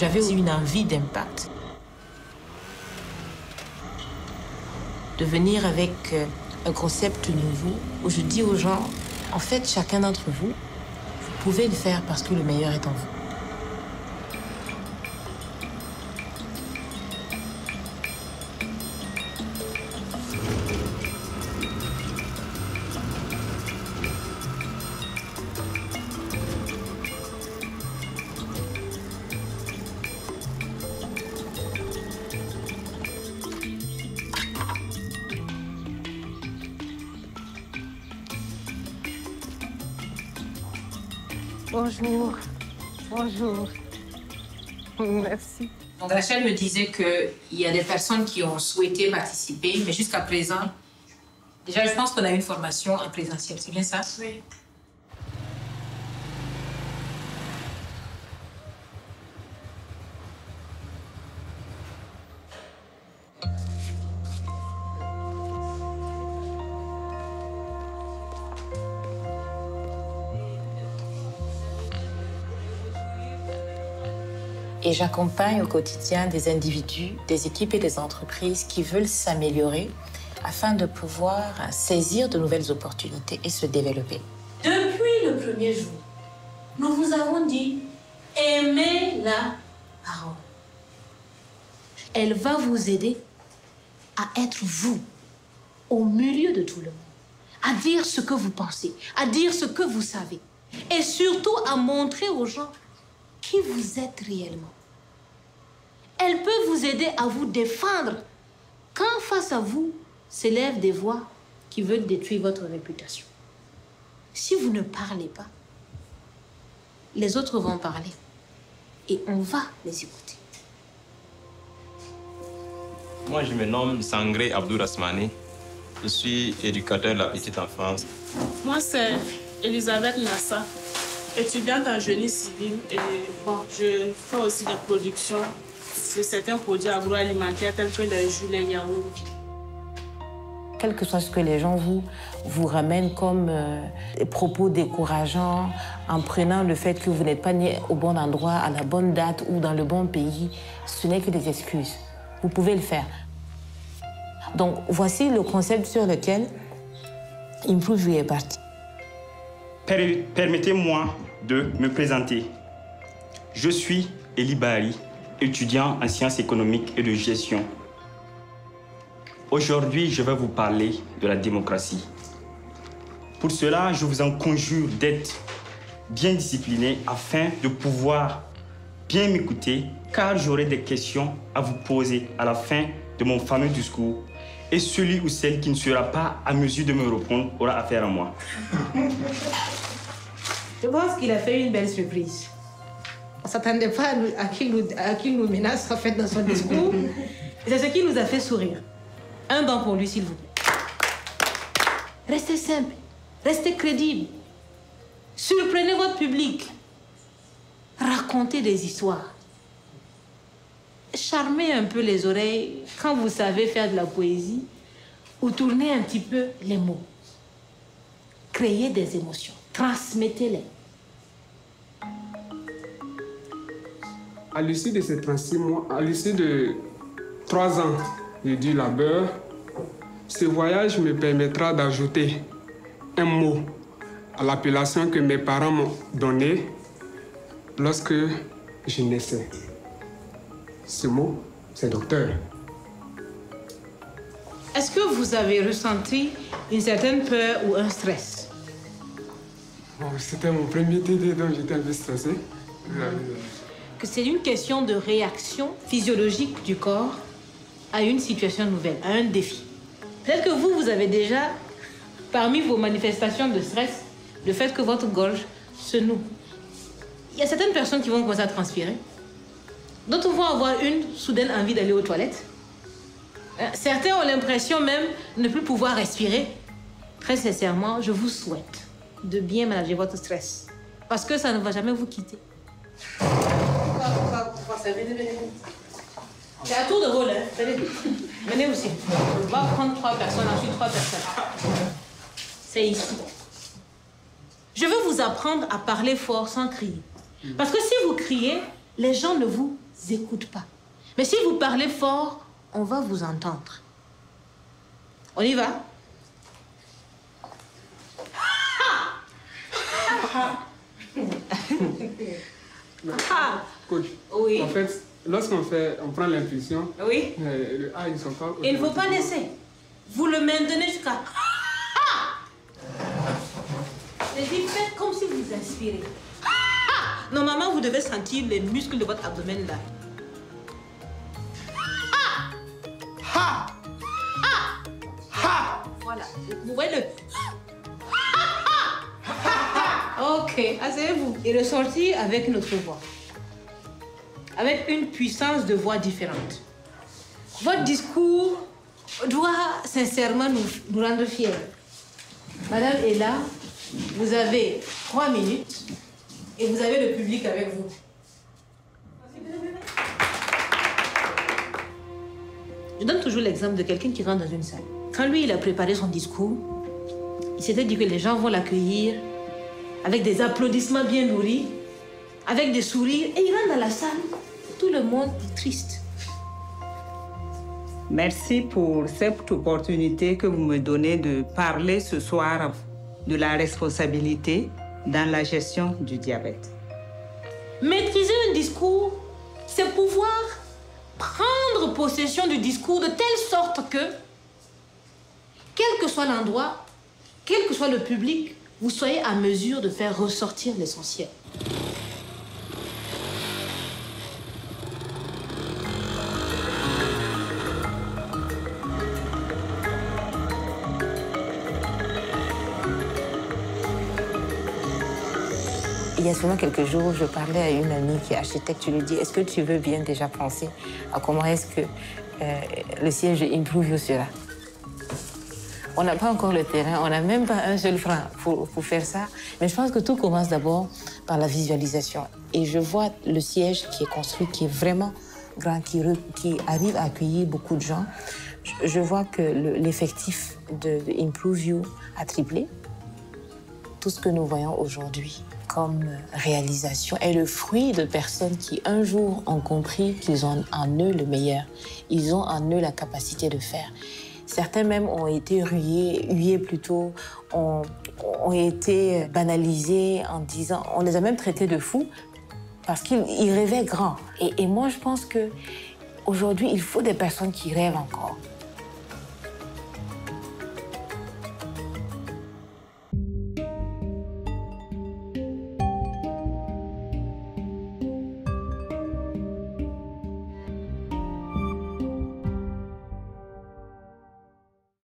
J'avais aussi une envie d'impact. De venir avec un concept nouveau où je dis aux gens, en fait, chacun d'entre vous, vous pouvez le faire parce que le meilleur est en vous. Bonjour. Bonjour. Merci. Donc Rachel me disait qu'il y a des personnes qui ont souhaité participer, mais jusqu'à présent, déjà je pense qu'on a une formation en présentiel, c'est bien ça? Oui. Et j'accompagne au quotidien des individus, des équipes et des entreprises qui veulent s'améliorer afin de pouvoir saisir de nouvelles opportunités et se développer. Depuis le premier jour, nous vous avons dit, aimez la parole. Elle va vous aider à être vous, au milieu de tout le monde, à dire ce que vous pensez, à dire ce que vous savez, et surtout à montrer aux gens qui vous êtes réellement. Elle peut vous aider à vous défendre quand face à vous s'élèvent des voix qui veulent détruire votre réputation. Si vous ne parlez pas, les autres vont parler et on va les écouter. Moi, je me nomme Sangré Abdourasmani. Je suis éducateur de la petite enfance. Moi, c'est Elisabeth Nassa, étudiante en génie civil. Et bon, je fais aussi des productions de certains produits agroalimentaires tels que les jus, les yaourts. Quel que soit ce que les gens vous ramènent comme des propos décourageants, en prenant le fait que vous n'êtes pas né au bon endroit, à la bonne date ou dans le bon pays, ce n'est que des excuses. Vous pouvez le faire. Donc, voici le concept sur lequel Improve You est parti. Permettez-moi de me présenter. Je suis Eli Bahari, étudiant en sciences économiques et de gestion. Aujourd'hui, je vais vous parler de la démocratie. Pour cela, je vous en conjure d'être bien discipliné afin de pouvoir bien m'écouter, car j'aurai des questions à vous poser à la fin de mon fameux discours. Et celui ou celle qui ne sera pas à mesure de me répondre aura affaire à moi. Je pense qu'il a fait une belle surprise. On ne s'attendait pas à qu'il nous menace en fait, dans son discours. C'est ce qui nous a fait sourire. Un banc pour lui, s'il vous plaît. Restez simple, restez crédible. Surprenez votre public. Racontez des histoires. Charmez un peu les oreilles quand vous savez faire de la poésie ou tournez un petit peu les mots. Créez des émotions, transmettez-les. À l'issue de ces 36 mois, à l'issue de 3 ans de dur labeur, ce voyage me permettra d'ajouter un mot à l'appellation que mes parents m'ont donnée lorsque je naissais. Ce mot, c'est docteur. Est-ce que vous avez ressenti une certaine peur ou un stress? Bon, c'était mon premier TD, donc j'étais un peu stressé. Que c'est une question de réaction physiologique du corps à une situation nouvelle, à un défi. Peut-être que vous avez déjà, parmi vos manifestations de stress, le fait que votre gorge se noue. Il y a certaines personnes qui vont commencer à transpirer. D'autres vont avoir une soudaine envie d'aller aux toilettes. Certains ont l'impression même de ne plus pouvoir respirer. Très sincèrement, je vous souhaite de bien manager votre stress. Parce que ça ne va jamais vous quitter. C'est à tour de rôle, hein. Venez aussi. On va prendre 3 personnes, ensuite 3 personnes. C'est ici. Je veux vous apprendre à parler fort sans crier. Parce que si vous criez, les gens ne vous écoutent pas. Mais si vous parlez fort, on va vous entendre. On y va? Coach, Oui. en fait, lorsqu'on prend l'impulsion, Oui. le A, ils sont pas... Il ne faut pas laisser. Vous le maintenez jusqu'à... Et puis faites comme si vous inspirez. Normalement, vous devez sentir les muscles de votre abdomen là. Voilà. Vous voyez le... Ok, asseyez-vous. Et ressortir avec notre voix. Avec une puissance de voix différente. Votre discours doit sincèrement nous rendre fiers. Madame est là, vous avez 3 minutes et vous avez le public avec vous. Je donne toujours l'exemple de quelqu'un qui rentre dans une salle. Quand lui, il a préparé son discours, il s'était dit que les gens vont l'accueillir avec des applaudissements bien nourris, avec des sourires, et il rentre dans la salle. Tout le monde est triste. Merci pour cette opportunité que vous me donnez de parler ce soir de la responsabilité dans la gestion du diabète. Maîtriser un discours, c'est pouvoir prendre possession du discours de telle sorte que, quel que soit l'endroit, quel que soit le public, vous soyez à mesure de faire ressortir l'essentiel. Il y a seulement quelques jours, je parlais à une amie qui est architecte. Je lui dis, est-ce que tu veux bien déjà penser à comment est-ce que le siège de Improve You sera? On n'a pas encore le terrain, on n'a même pas un seul franc pour faire ça. Mais je pense que tout commence d'abord par la visualisation. Et je vois le siège qui est construit, qui est vraiment grand, qui arrive à accueillir beaucoup de gens. Je vois que l'effectif de Improve You a triplé. Tout ce que nous voyons aujourd'hui comme réalisation est le fruit de personnes qui un jour ont compris qu'ils ont en eux le meilleur. Ils ont en eux la capacité de faire. Certains même ont été hués plutôt, ont été banalisés en disant... On les a même traités de fous parce qu'ils rêvaient grand. Et moi, je pense qu'aujourd'hui, il faut des personnes qui rêvent encore.